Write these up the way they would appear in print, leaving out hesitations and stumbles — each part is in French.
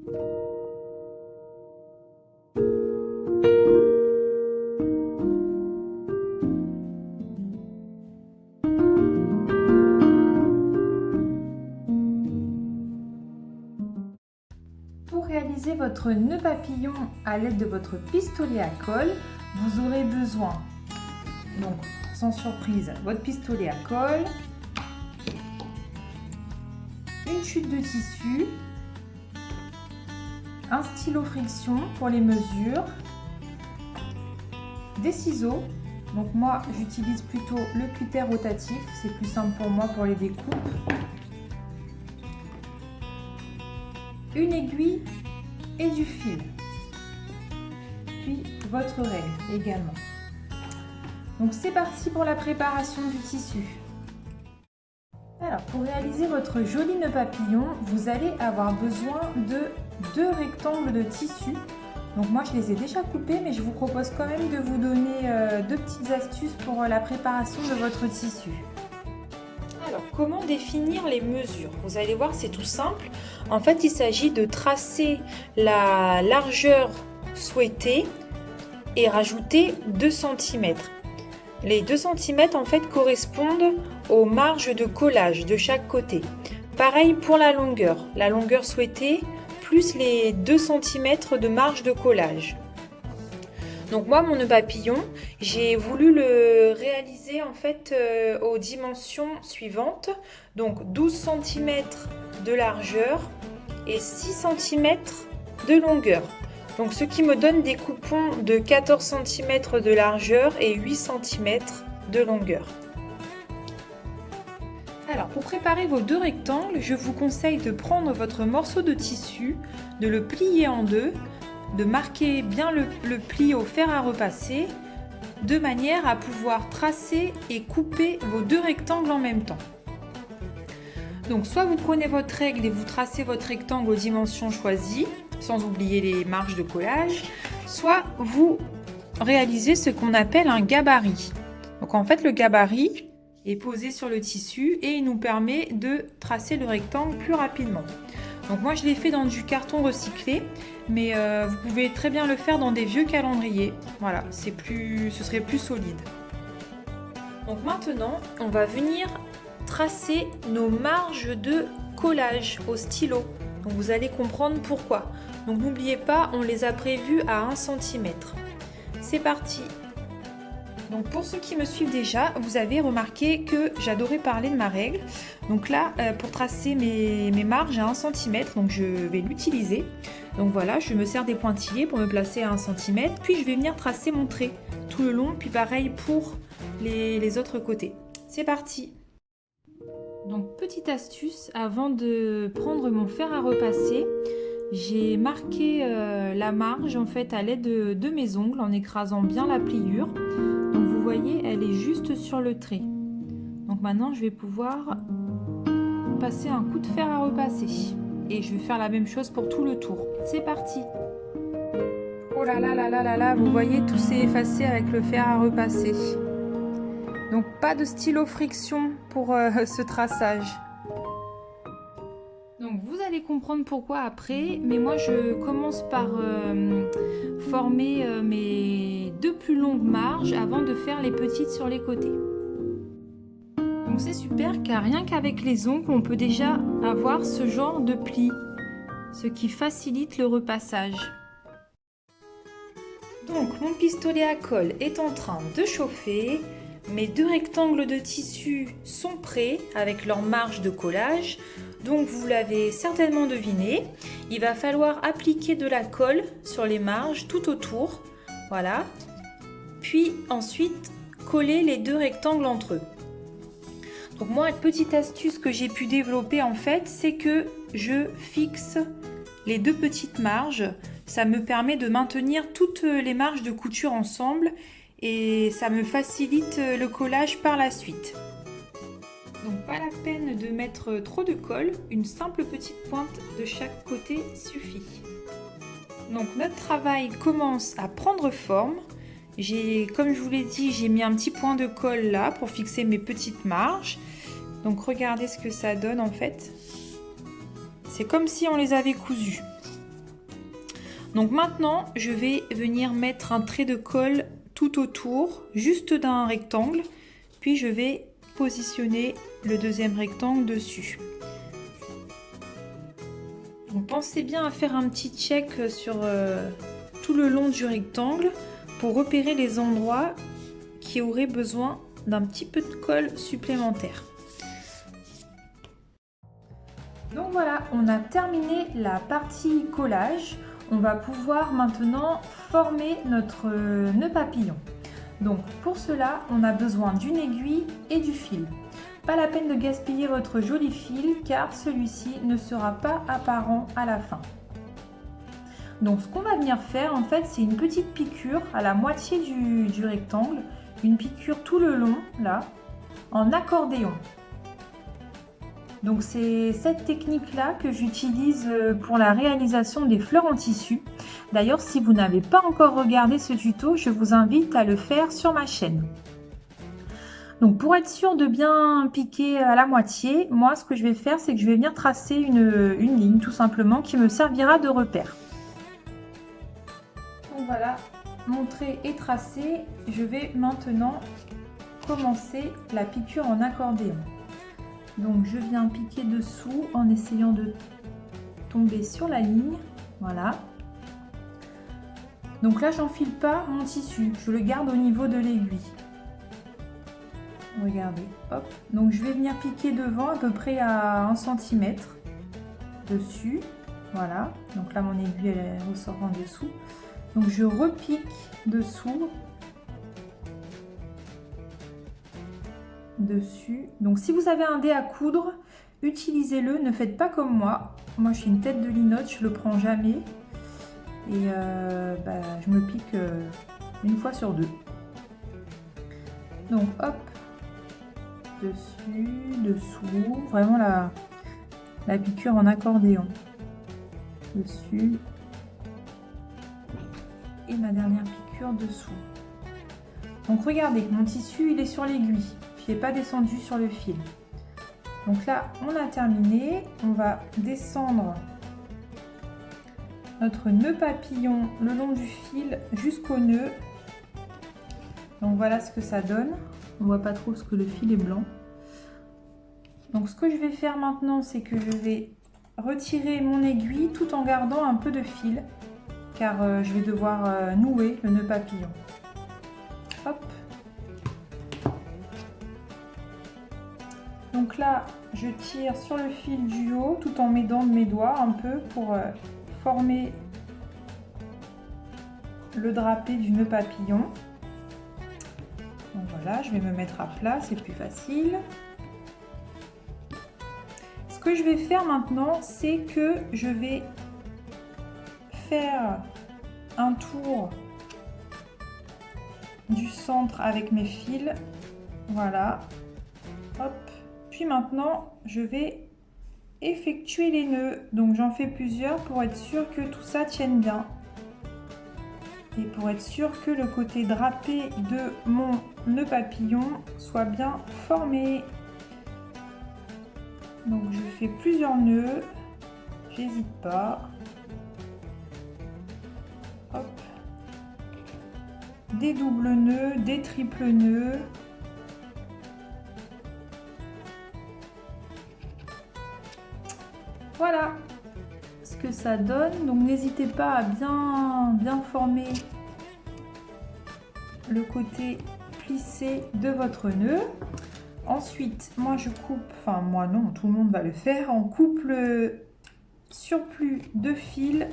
Pour réaliser votre nœud papillon à l'aide de votre pistolet à colle, vous aurez besoin, donc sans surprise, votre pistolet à colle, une chute de tissu, un stylo friction pour les mesures, des ciseaux. Donc moi j'utilise plutôt le cutter rotatif, c'est plus simple pour moi pour les découpes. Une aiguille et du fil. Puis votre règle également. Donc c'est parti pour la préparation du tissu. Alors pour réaliser votre joli nœud papillon, vous allez avoir besoin de 2 rectangles de tissu. Donc moi je les ai déjà coupés, mais je vous propose quand même de vous donner 2 petites astuces pour la préparation de votre tissu. Alors comment définir les mesures? Vous allez voir, c'est tout simple. En fait il s'agit de tracer la largeur souhaitée et rajouter 2 cm. Les 2 cm en fait correspondent aux marges de collage de chaque côté. Pareil pour la longueur souhaitée plus les 2 cm de marge de collage. Donc moi mon nœud papillon, j'ai voulu le réaliser en fait aux dimensions suivantes. Donc 12 cm de largeur et 6 cm de longueur. Donc ce qui me donne des coupons de 14 cm de largeur et 8 cm de longueur. Alors pour préparer vos 2 rectangles, je vous conseille de prendre votre morceau de tissu, de le plier en deux, de marquer bien le pli au fer à repasser, de manière à pouvoir tracer et couper vos 2 rectangles en même temps. Donc soit vous prenez votre règle et vous tracez votre rectangle aux dimensions choisies, sans oublier les marges de collage, soit vous réalisez ce qu'on appelle un gabarit. Donc en fait le gabarit est posé sur le tissu et il nous permet de tracer le rectangle plus rapidement. Donc moi je l'ai fait dans du carton recyclé, mais vous pouvez très bien le faire dans des vieux calendriers. Voilà, ce serait plus solide. Donc maintenant on va venir tracer nos marges de collage au stylo. Donc vous allez comprendre pourquoi. Donc n'oubliez pas, on les a prévues à 1 cm. C'est parti. Donc pour ceux qui me suivent déjà, vous avez remarqué que j'adorais parler de ma règle. Donc là, pour tracer mes marges à 1 cm, donc je vais l'utiliser. Donc voilà, je me sers des pointillés pour me placer à 1 cm, puis je vais venir tracer mon trait tout le long, puis pareil pour les autres côtés. C'est parti. Donc petite astuce, avant de prendre mon fer à repasser, j'ai marqué la marge en fait à l'aide de mes ongles en écrasant bien la pliure. Donc vous voyez, elle est juste sur le trait. Donc maintenant je vais pouvoir passer un coup de fer à repasser. Et je vais faire la même chose pour tout le tour. C'est parti. Oh là là là là là là, vous voyez, tout s'est effacé avec le fer à repasser. Donc pas de stylo friction pour ce traçage. Donc vous allez comprendre pourquoi après, mais moi je commence par former mes 2 plus longues marges avant de faire les petites sur les côtés. Donc c'est super car rien qu'avec les ongles on peut déjà avoir ce genre de pli, ce qui facilite le repassage. Donc mon pistolet à colle est en train de chauffer. Mes 2 rectangles de tissu sont prêts avec leur marge de collage. Donc vous l'avez certainement deviné, il va falloir appliquer de la colle sur les marges tout autour. Voilà. Puis ensuite coller les 2 rectangles entre eux. Donc moi, une petite astuce que j'ai pu développer en fait, c'est que je fixe les 2 petites marges. Ça me permet de maintenir toutes les marges de couture ensemble et ça me facilite le collage par la suite. Donc pas la peine de mettre trop de colle, une simple petite pointe de chaque côté suffit. Donc notre travail commence à prendre forme. Comme je vous l'ai dit, j'ai mis un petit point de colle là pour fixer mes petites marges. Donc regardez ce que ça donne en fait. C'est comme si on les avait cousues. Donc maintenant, je vais venir mettre un trait de colle tout autour, juste d'un rectangle, puis je vais positionner le deuxième rectangle dessus. Donc pensez bien à faire un petit check sur tout le long du rectangle pour repérer les endroits qui auraient besoin d'un petit peu de colle supplémentaire. Donc voilà, on a terminé la partie collage. On va pouvoir maintenant former notre nœud papillon. Donc pour cela, on a besoin d'une aiguille et du fil. Pas la peine de gaspiller votre joli fil car celui-ci ne sera pas apparent à la fin. Donc ce qu'on va venir faire en fait, c'est une petite piqûre à la moitié du rectangle, une piqûre tout le long là, en accordéon. Donc c'est cette technique là que j'utilise pour la réalisation des fleurs en tissu. D'ailleurs, si vous n'avez pas encore regardé ce tuto, je vous invite à le faire sur ma chaîne. Donc pour être sûr de bien piquer à la moitié, moi ce que je vais faire, c'est que je vais venir tracer une ligne tout simplement qui me servira de repère. Donc voilà, mon trait est tracé. Je vais maintenant commencer la piqûre en accordéon. Donc je viens piquer dessous en essayant de tomber sur la ligne, voilà. Donc là j'enfile pas mon tissu, je le garde au niveau de l'aiguille. Regardez, hop. Donc je vais venir piquer devant à peu près à 1 cm dessus, voilà. Donc là mon aiguille elle ressort en dessous. Donc je repique dessous. Dessus. Donc si vous avez un dé à coudre, utilisez-le, ne faites pas comme moi. Moi je suis une tête de linotte, je le prends jamais et je me pique une fois sur deux. Donc hop, dessus, dessous, vraiment la piqûre en accordéon. Dessus et ma dernière piqûre dessous. Donc regardez, mon tissu il est sur l'aiguille. Qui n'est pas descendu sur le fil. Donc là, on a terminé. On va descendre notre nœud papillon le long du fil jusqu'au nœud. Donc voilà ce que ça donne. On voit pas trop parce que le fil est blanc. Donc ce que je vais faire maintenant, c'est que je vais retirer mon aiguille tout en gardant un peu de fil, car je vais devoir nouer le nœud papillon. Hop. Donc là, je tire sur le fil du haut tout en m'aidant de mes doigts un peu pour former le drapé du nœud papillon. Donc voilà, je vais me mettre à plat, c'est plus facile. Ce que je vais faire maintenant, c'est que je vais faire un tour du centre avec mes fils. Voilà. Hop. Puis maintenant, je vais effectuer les nœuds. Donc j'en fais plusieurs pour être sûr que tout ça tienne bien. Et pour être sûr que le côté drapé de mon nœud papillon soit bien formé. Donc je fais plusieurs nœuds. J'hésite pas. Hop. Des doubles nœuds, des triples nœuds. Voilà ce que ça donne. Donc n'hésitez pas à bien former le côté plissé de votre nœud. Ensuite, moi je coupe, enfin moi non, tout le monde va le faire. On coupe le surplus de fil.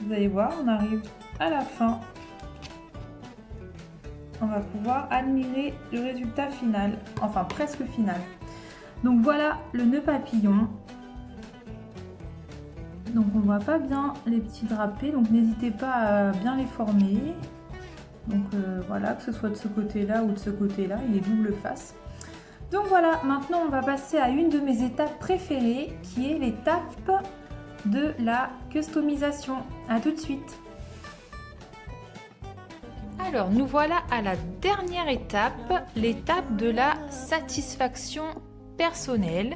Vous allez voir, on arrive à la fin. On va pouvoir admirer le résultat final, enfin presque final. Donc voilà le nœud papillon. Donc on voit pas bien les petits drapés, donc n'hésitez pas à bien les former. Donc voilà, que ce soit de ce côté-là ou de ce côté-là, il est double face. Donc voilà, maintenant on va passer à une de mes étapes préférées, qui est l'étape de la customisation. À tout de suite. Alors nous voilà à la dernière étape, l'étape de la satisfaction personnelle.